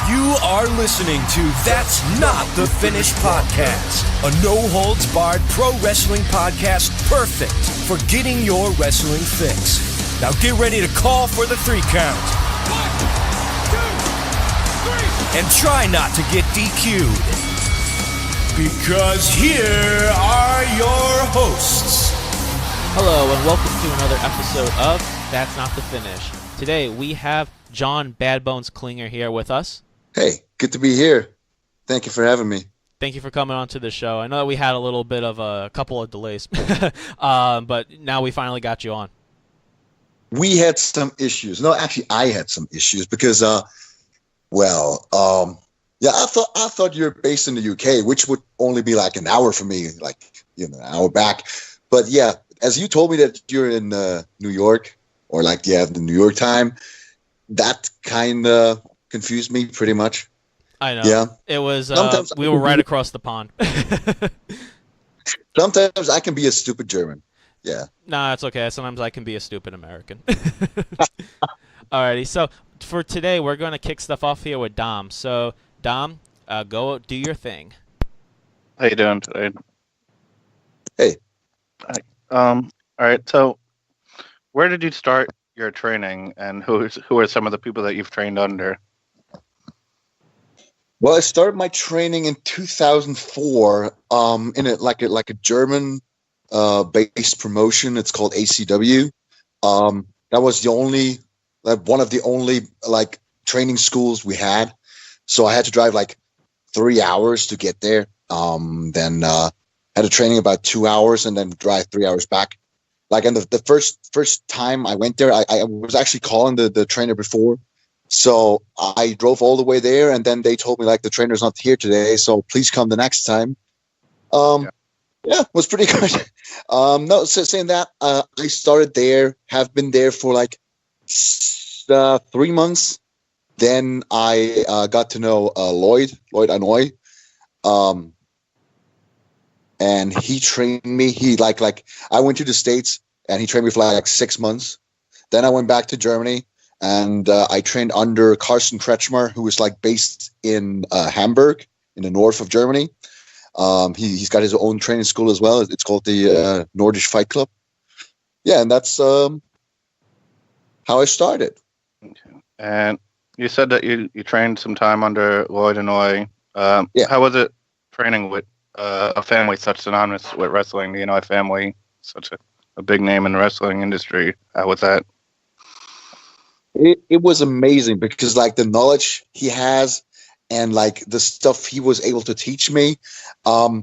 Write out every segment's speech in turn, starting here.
You are listening to That's Not the Finish podcast, a no-holds-barred pro wrestling podcast perfect for getting your wrestling fix. Now get ready to call for the 3 count. 1, 2, 3. And try not to get DQ'd. Because here are your hosts. Hello and welcome to another episode of That's Not the Finish. Today we have John Bad Bones Klinger here with us. Hey, good to be here. Thank you for having me. Thank you for coming on to the show. I know that we had a little bit of a couple of delays, but now we finally got you on. We had some issues. No, actually, I had some issues because, I thought you were based in the UK, which would only be like an hour for me, an hour back. But yeah, as you told me that you're in New York, or the New York time, that kind of confused me pretty much. I know. Yeah. It was, we were right across the pond. Sometimes I can be a stupid German. Yeah. Nah, it's okay. Sometimes I can be a stupid American. Alrighty, so for today, we're going to kick stuff off here with Dom. So, Dom, go do your thing. How you doing today? Hey. All right, so where did you start your training, and who are some of the people that you've trained under? Well, I started my training in 2004 in a German based promotion. It's called ACW. That was one of the only training schools we had. So I had to drive 3 hours to get there. Then had a training about 2 hours and then drive 3 hours back. And the first time I went there, I was actually calling the trainer before. So I drove all the way there, and then they told me the trainer's not here today, so please come the next time. Yeah, it was pretty good. Saying that, I started there, have been there for 3 months. Then I got to know Lloyd Anoy, and he trained me. I went to the States, and he trained me for 6 months. Then I went back to Germany. And I trained under Carsten Kretschmer, who is based in Hamburg, in the north of Germany. He's got his own training school as well. It's called the Nordisch Fight Club. Yeah, and that's how I started. Okay. And you said that you trained some time under Lloyd Anoy. Yeah. How was it training with a family such synonymous with wrestling? The Anoy family, such a big name in the wrestling industry. How was that? It was amazing because the knowledge he has and the stuff he was able to teach me, I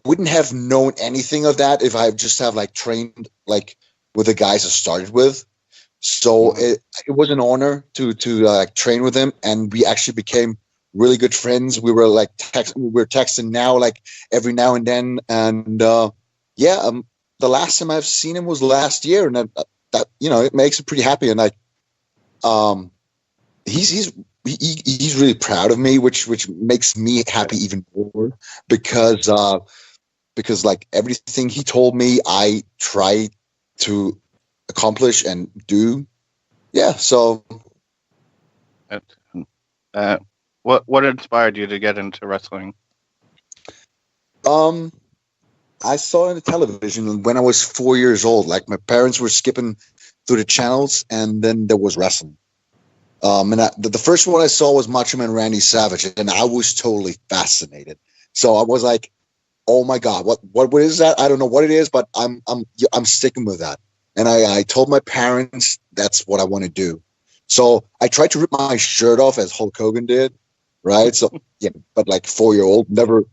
wouldn't have known anything of that if I just have trained with the guys I started with. So it was an honor to train with him, and we actually became really good friends. We were texting now every now and then, and the last time I've seen him was last year, and that it makes me pretty happy. And he's really proud of me, which makes me happy even more because everything he told me, I try to accomplish and do. Yeah. So, what inspired you to get into wrestling? I saw it on the television when I was 4 years old. My parents were skipping through the channels, and then there was wrestling. And the first one I saw was Macho Man Randy Savage, and I was totally fascinated. So I was like, "Oh my God, what is that? I don't know what it is, but I'm sticking with that." And I told my parents that's what I want to do. So I tried to rip my shirt off as Hulk Hogan did, right? So yeah, but 4-year-old, never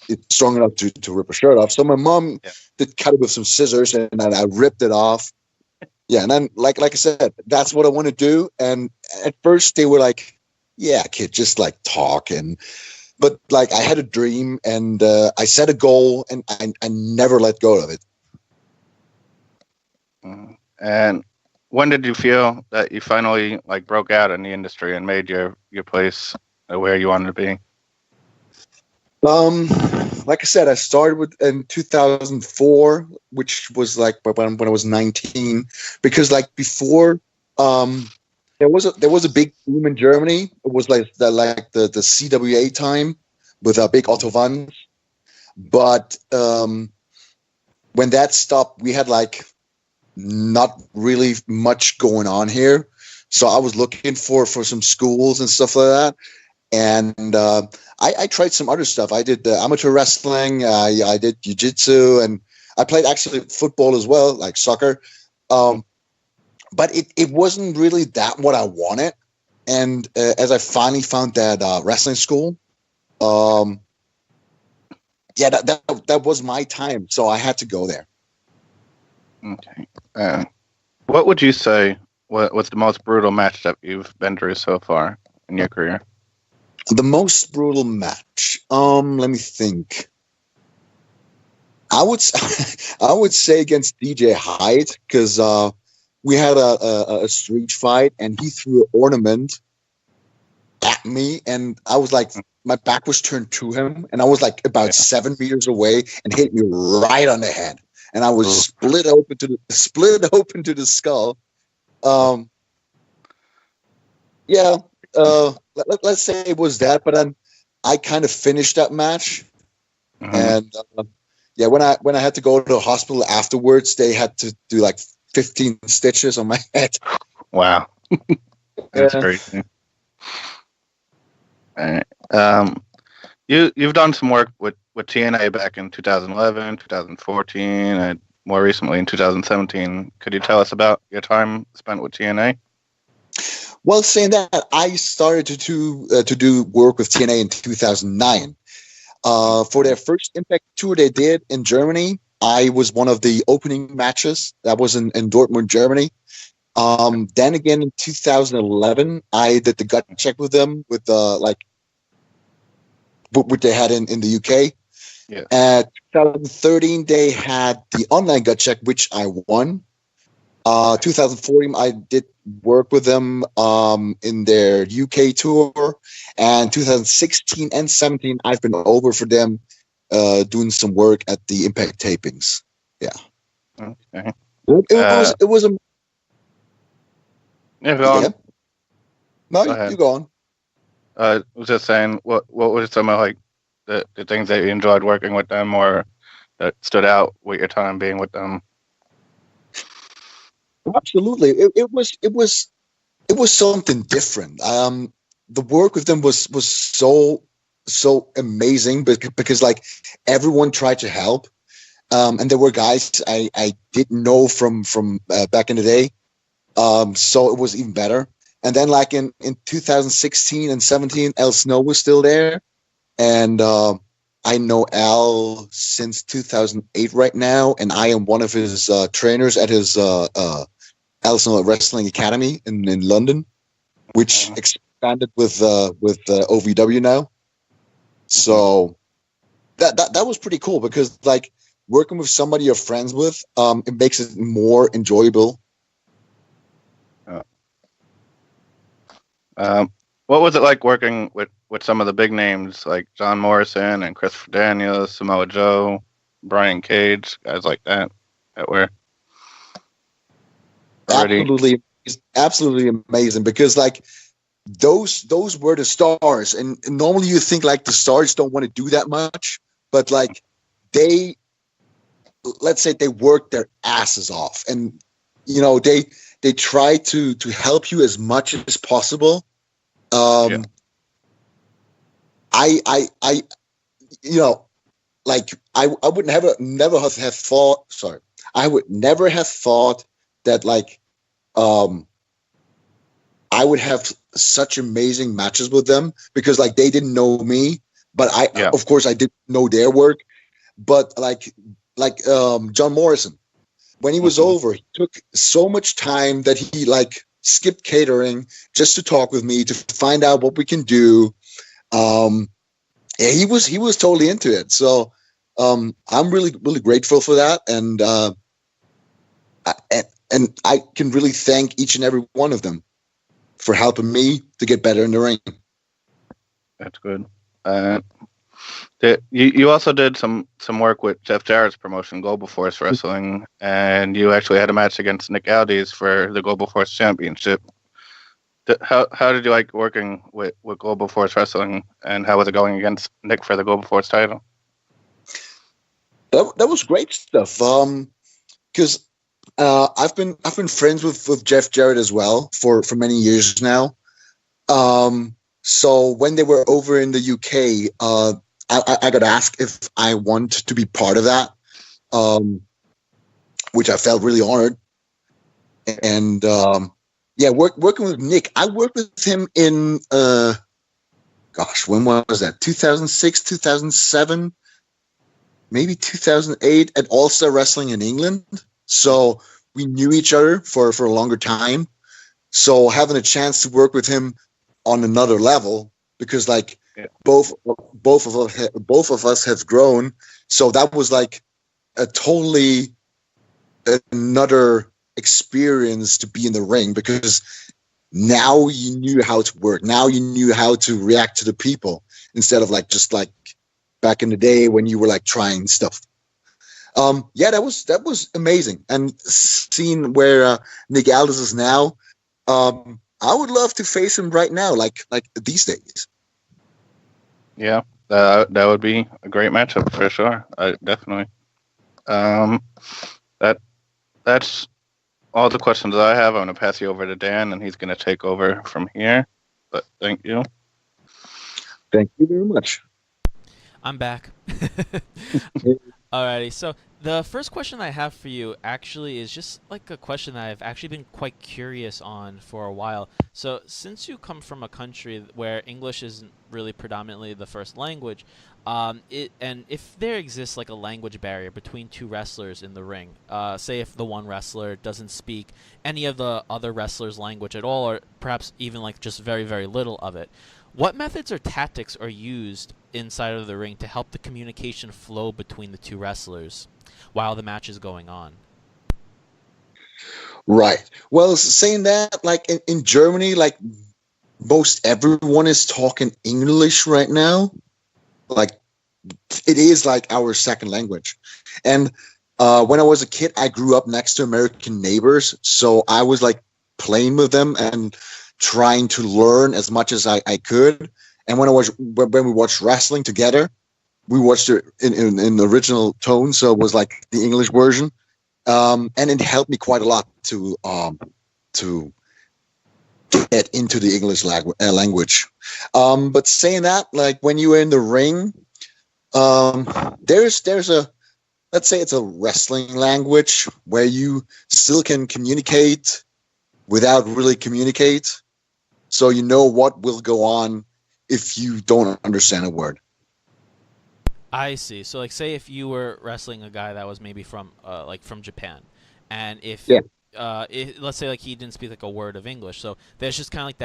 it's strong enough to rip a shirt off. So my mom did cut it with some scissors, and I ripped it off. Yeah, and then like I said, that's what I want to do. And at first they were like, "Yeah, kid, just talk." But I had a dream, and I set a goal, and I never let go of it. And when did you feel that you finally broke out in the industry and made your place where you wanted to be? Like I said, I started in 2004, which was when I was 19, because before, there was a big boom in Germany. It was like the CWA time with big Otto Wanns. But when that stopped, we had like not really much going on here. So I was looking for some schools and stuff like that. And I tried some other stuff. I did amateur wrestling. I did jiu-jitsu, and I played actually football as well, like soccer. But it wasn't really that what I wanted. And as I finally found that wrestling school, that was my time. So I had to go there. Okay. What would you say was the most brutal match that you've been through so far in your career? The most brutal match. Let me think. I would say against DJ Hyde, because we had a street fight and he threw an ornament at me, and I was like, my back was turned to him, and I was like about 7 meters away, and hit me right on the head, and I was split open to the skull. Let's say it was that, but then I kind of finished that match, and when I had to go to the hospital afterwards, they had to do like 15 stitches on my head. Wow, that's crazy. All right. You've done some work with TNA back in 2011, 2014, and more recently in 2017. Could you tell us about your time spent with TNA? Well, saying that, I started to do work with TNA in 2009. For their first Impact tour they did in Germany, I was one of the opening matches. That was in Dortmund, Germany. Then again in 2011, I did the gut check with them with what they had in the UK. Yeah. 2013, they had the online gut check, which I won. 2014, I did work with them in their UK tour, and 2016 and 17, I've been over for them doing some work at the Impact tapings. Yeah. Okay. It was a. Yeah, go on. Yeah. No, Go ahead. you go on. I was just saying, what were some of like the things that you enjoyed working with them, or that stood out with your time being with them? Absolutely, it was something different. The work with them was so amazing, because like everyone tried to help, and there were guys I didn't know from back in the day, so it was even better. And then like in 2016 and 17, Al Snow was still there, and I know Al since 2008 right now, and I am one of his trainers at his Al Snow Wrestling Academy in London, which expanded with OVW now. So that was pretty cool, because like working with somebody you're friends with, it makes it more enjoyable. What was it like working with some of the big names like John Morrison and Christopher Daniels, Samoa Joe, Brian Cage, guys like that were already absolutely amazing, because like those were the stars, and normally you think like the stars don't want to do that much, but like let's say they work their asses off, and you know they try to help you as much as possible. I you know, like I would never have thought. Sorry, I would never have thought that like I would have such amazing matches with them, because like they didn't know me, but of course I didn't know their work. But like John Morrison, when he was over, he took so much time that he like skipped catering just to talk with me, to find out what we can do. He was totally into it. So I'm really grateful for that, and I can really thank each and every one of them for helping me to get better in the ring. That's good. You also did some work with Jeff Jarrett's promotion, Global Force Wrestling, and you actually had a match against Nick Aldis for the Global Force Championship. How did you like working with Global Force Wrestling, and how was it going against Nick for the Global Force title? That was great stuff. Because I've been friends with Jeff Jarrett as well for many years now. So when they were over in the UK, I got asked if I want to be part of that, which I felt really honored. And working with Nick, I worked with him in when was that? 2006, 2007, maybe 2008 at All Star Wrestling in England. So we knew each other for a longer time. So having a chance to work with him on another level, because both of us have grown. So that was like a totally another experience to be in the ring, because now you knew how to work. Now you knew how to react to the people instead of just back in the day when you were trying stuff. That was amazing. And seeing where Nick Aldis is now, I would love to face him right now, like these days. Yeah, that would be a great matchup for sure. Definitely. That's all the questions that I have. I'm going to pass you over to Dan, and he's going to take over from here. But thank you. Thank you very much. I'm back. Alrighty, so the first question I have for you actually is just like a question that I've actually been quite curious on for a while. So since you come from a country where English isn't really predominantly the first language, and if there exists like a language barrier between two wrestlers in the ring, say if the one wrestler doesn't speak any of the other wrestlers' language at all, or perhaps even just very, very little of it, what methods or tactics are used inside of the ring to help the communication flow between the two wrestlers while the match is going on? Right. Well, saying that, in Germany, most everyone is talking English right now. It is our second language. And when I was a kid, I grew up next to American neighbors. So I was playing with them and trying to learn as much as I could. And when we watched wrestling together, we watched it in the original tone, so it was the English version, and it helped me quite a lot to get into the English language. But saying that, when you're in the ring, there's a, let's say it's a wrestling language where you still can communicate without really communicate, so you know what will go on if you don't understand a word. I see. So, say if you were wrestling a guy that was maybe from Japan, and if let's say he didn't speak a word of English, so there's just kind of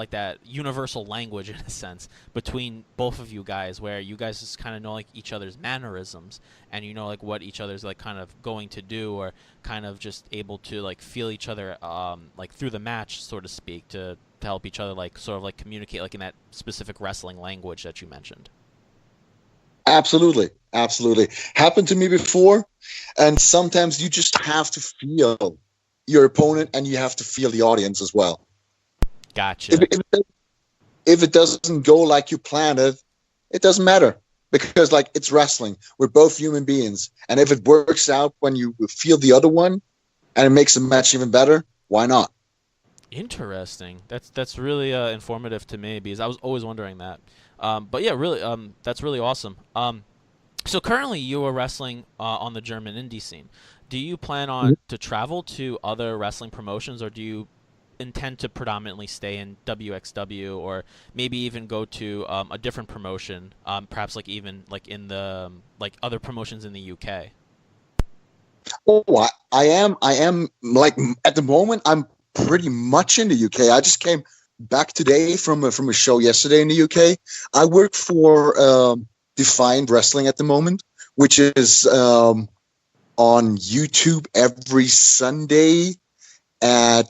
that universal language in a sense between both of you guys, where you guys just kind of know each other's mannerisms, and you know what each other's kind of going to do, or kind of just able to feel each other through the match, so to speak, to help each other sort of communicate in that specific wrestling language that you mentioned. Absolutely. Happened to me before, and sometimes you just have to feel your opponent, and you have to feel the audience as well. Gotcha. If it doesn't go like you planned it doesn't matter, because it's wrestling. We're both human beings, and if it works out when you feel the other one, and it makes the match even better, why not? Interesting. That's really informative to me, because I was always wondering that. But yeah, really, that's really awesome. So currently you are wrestling on the German indie scene. Do you plan on to travel to other wrestling promotions, or do you intend to predominantly stay in WXW, or maybe even go to a different promotion, perhaps even in the other promotions in the UK? Oh, I am at the moment I'm pretty much in the UK. I just came back today from a show yesterday in the UK. I work for Defined Wrestling at the moment, which is on YouTube every Sunday at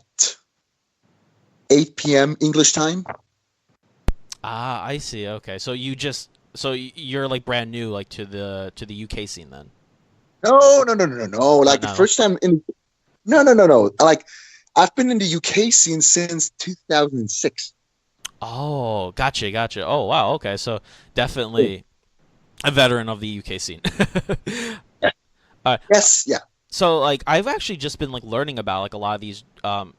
8 p.m. English time. Ah, I see. Okay, so you're brand new to the UK scene then? No. The first time in no. I've been in the UK scene since 2006. Oh, gotcha. Oh, wow. Okay, so definitely a veteran of the UK scene. Yeah. Uh, Yes, yeah. so like I've actually just been like learning about like a lot of these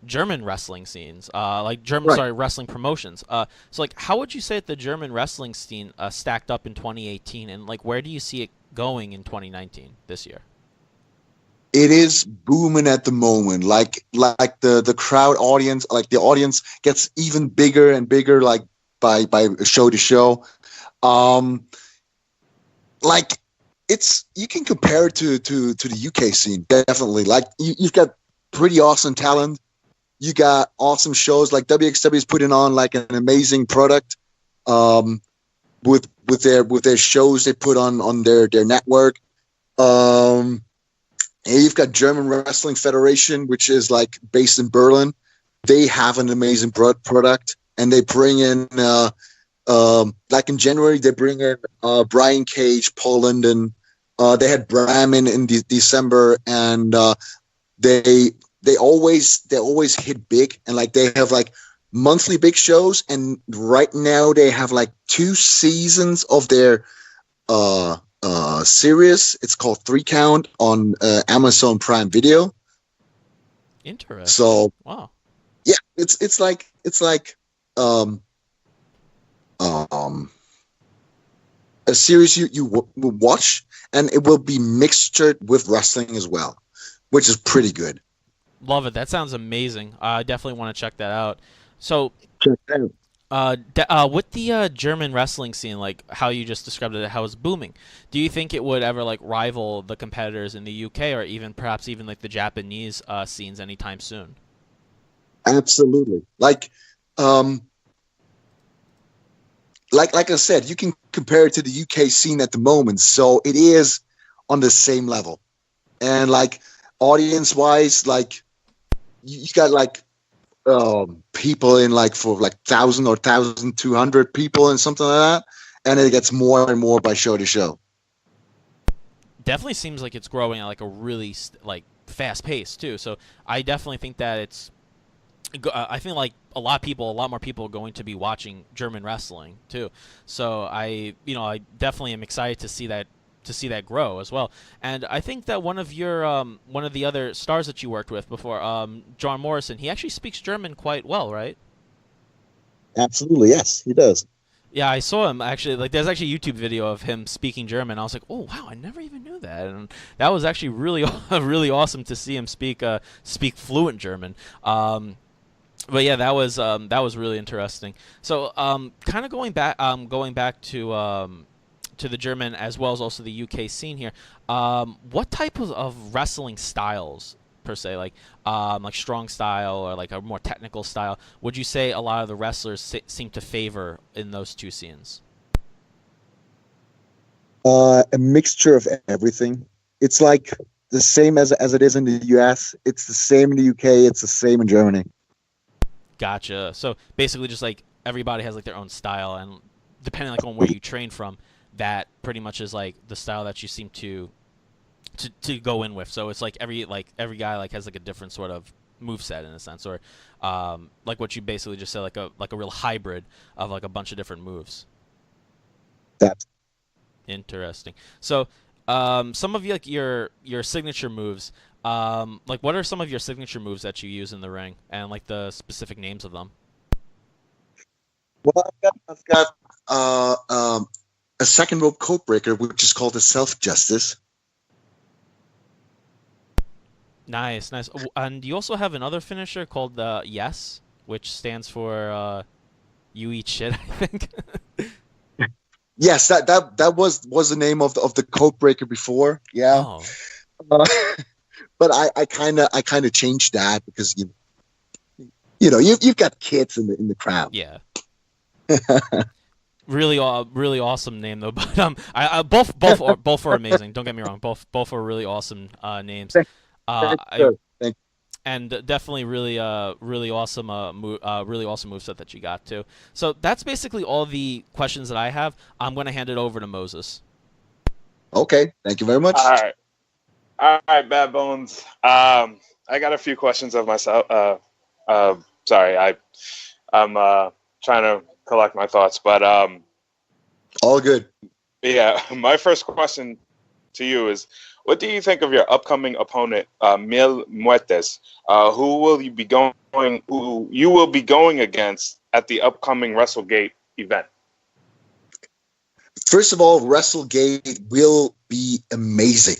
German wrestling scenes, like German Right. sorry wrestling promotions. So like how would you say that the German wrestling scene stacked up in 2018, and like where do you see it going in 2019 this year? It is booming at the moment. Like the crowd audience, like the audience gets even bigger and bigger, like by show to show. Um, like it's you can compare it to the UK scene definitely. Like you've got pretty awesome talent. You got awesome shows. Like WXW is putting on like an amazing product. Um, with their shows they put on their network. And you've got German Wrestling Federation, which is like based in Berlin. They have an amazing product, and they bring in like in January they bring in Brian Cage, Paul Linden. They had Bram in December, and they always hit big, and like they have like monthly big shows, and right now they have like 2 seasons of their series. It's called 3 Count on Amazon Prime Video. Interesting. So wow. yeah, it's like a series you will watch, and it will be mixtured with wrestling as well, which is pretty good. Love it. That sounds amazing. I definitely want to check that out. So Check it out. with the German wrestling scene, like how you just described it, how it's booming, do you think it would ever like rival the competitors in the UK, or even perhaps even like the Japanese scenes anytime soon? Absolutely. Like I said, you can compare it to the UK scene at the moment, so it is on the same level. And like audience wise, like you got like people in like for like 1,000 or 1,200 people and something like that, and it gets more and more by show to show. Definitely seems like it's growing at like a really like fast pace too. So I definitely think that it's. I think like a lot more people are going to be watching German wrestling too. So I definitely am excited to see that grow as well. And I think that one of the other stars that you worked with before, John Morrison, he actually speaks German quite well, right? Absolutely, yes, he does. Yeah, I saw him actually. Like, there's actually a YouTube video of him speaking German. I was like, oh wow, I never even knew that, and that was actually really, really awesome to see him speak fluent German. But yeah, that was really interesting. So, kind of going back to the German as well as also the UK scene here. What type of wrestling styles per se, like strong style or like a more technical style, would you say a lot of the wrestlers seem to favor in those two scenes? A mixture of everything. It's like the same as it is in the US. It's the same in the UK. It's the same in Germany. Gotcha. So basically, just like everybody has like their own style, and depending like on where you train from, that pretty much is like the style that you seem to go in with. So it's like every guy like has like a different sort of moveset in a sense, or like what you basically just said, like a real hybrid of like a bunch of different moves. That's Interesting. So some of like your signature moves. Like what are some of your signature moves that you use in the ring, and like the specific names of them? well, I've got a second rope code breaker, which is called the self justice. Nice. And you also have another finisher called the Yes, which stands for you eat shit, I think. Yes, that was the name of the code breaker before. Yeah, Oh. but I kind of changed that because you've got kids in the crowd. Yeah. Really awesome name though. But I both are amazing. Don't get me wrong. Both are really awesome names. Thank And definitely really awesome really awesome moveset that you got too. So that's basically all the questions that I have. I'm going to hand it over to Moses. Okay, thank you very much. All All right, Bad Bones. I got a few questions of myself. Sorry, I'm trying to collect my thoughts, but All good. yeah. My first question to you is, what do you think of your upcoming opponent, Mil Muertes? Who you will be going against at the upcoming WrestleGate event? First of all, WrestleGate will be amazing.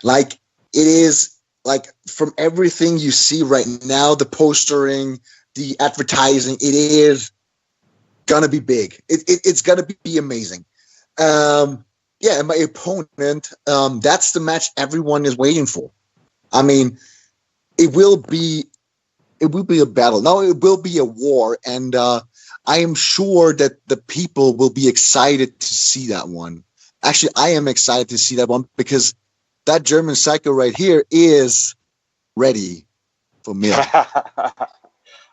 Like, it is, like, from everything you see right now, the postering, the advertising, it is gonna be big. It's gonna be amazing. Yeah, and my opponent, that's the match everyone is waiting for. I mean, it will be a battle. No, it will be a war, and I am sure that the people will be excited to see that one. Actually, I am excited to see that one because that German psycho right here is ready for me.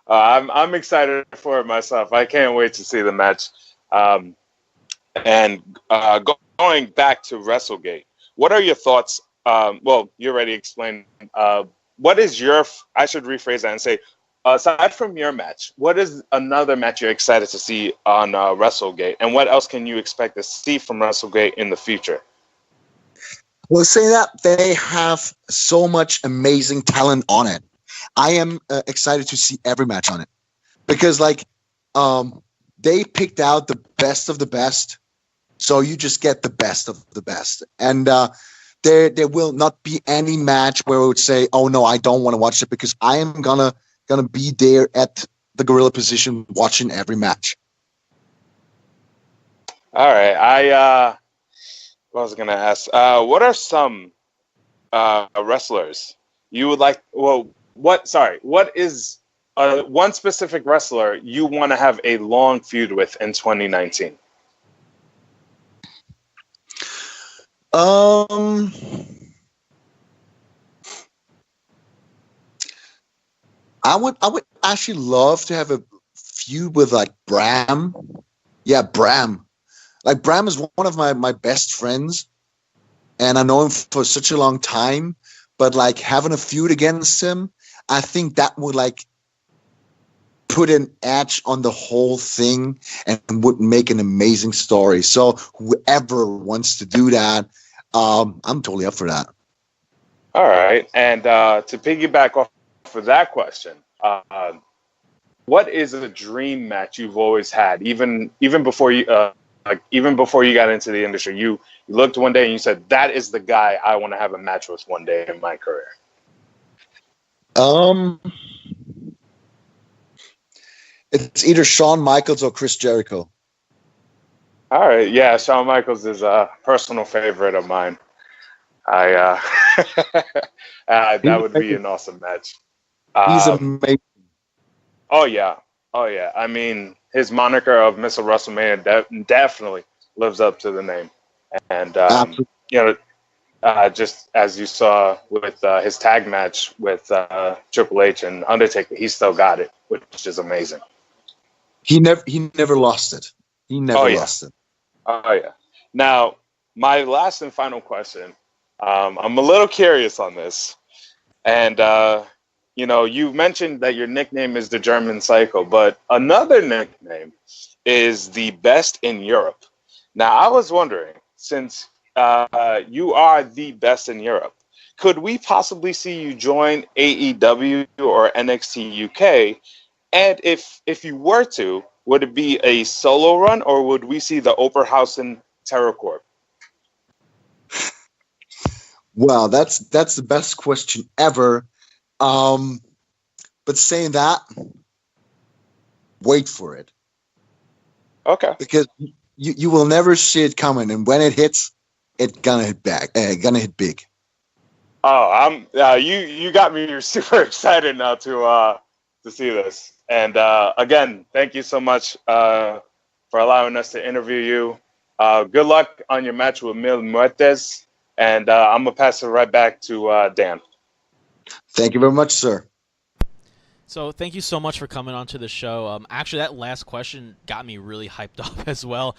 I'm excited for it myself. I can't wait to see the match. Going back to WrestleGate, what are your thoughts? Well, you already explained. What is your? I should rephrase that and say, aside from your match, what is another match you're excited to see on WrestleGate, and what else can you expect to see from WrestleGate in the future? Well, saying that, they have so much amazing talent on it. I am excited to see every match on it because, like, they picked out the best of the best, so you just get the best of the best. And there will not be any match where I would say, "Oh no, I don't want to watch it," because I am gonna be there at the gorilla position watching every match. All right, what was I gonna ask? What are some wrestlers you would like? Well, what is one specific wrestler you want to have a long feud with in 2019? I would actually love to have a feud with, like, Bram. Yeah, Bram. Like, Bram is one of my best friends, and I know him for such a long time. But, like, having a feud against him, I think that would, like, put an edge on the whole thing and would make an amazing story. So whoever wants to do that, I'm totally up for that. All right, and to piggyback off of that question, what is a dream match you've always had, even before you even before you got into the industry? You looked one day and you said, "That is the guy I want to have a match with one day in my career." It's either Shawn Michaels or Chris Jericho. All right, yeah, Shawn Michaels is a personal favorite of mine. That would be an awesome match. He's amazing. Oh yeah. I mean, his moniker of Mr. WrestleMania definitely lives up to the name. And just as you saw with his tag match with Triple H and Undertaker, he still got it, which is amazing. He never lost it. He never lost it. Oh yeah. Now, my last and final question. I'm a little curious on this, and you mentioned that your nickname is the German Psycho, but another nickname is the Best in Europe. Now, I was wondering, since you are the best in Europe, could we possibly see you join AEW or NXT UK? And if you were to, would it be a solo run, or would we see the Oberhausen Terror Corp? Well, that's the best question ever. But saying that, wait for it. Okay. Because you will never see it coming, and when it hits, it's gonna hit back. Gonna hit big. Oh, you got me super excited now to see this. And again, thank you so much for allowing us to interview you. Good luck on your match with Mil Muertes, and I'm gonna pass it right back to Dan. Thank you very much, sir. So thank you so much for coming on to the show. Actually, that last question got me really hyped up as well.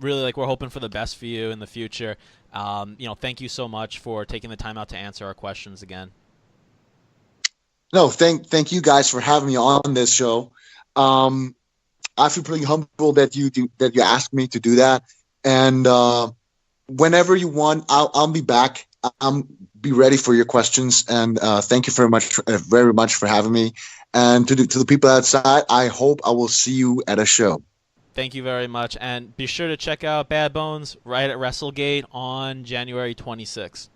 Really, like, we're hoping for the best for you in the future. Thank you so much for taking the time out to answer our questions again. No, thank you guys for having me on this show. I feel pretty humble that you asked me to do that. And whenever you want, I'll be back. Be ready for your questions. And thank you very much for having me. And to the people outside, I hope I will see you at a show. Thank you very much. And be sure to check out Bad Bones right at WrestleGate on January 26th.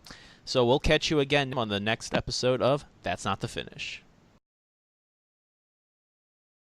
So we'll catch you again on the next episode of That's Not the Finish.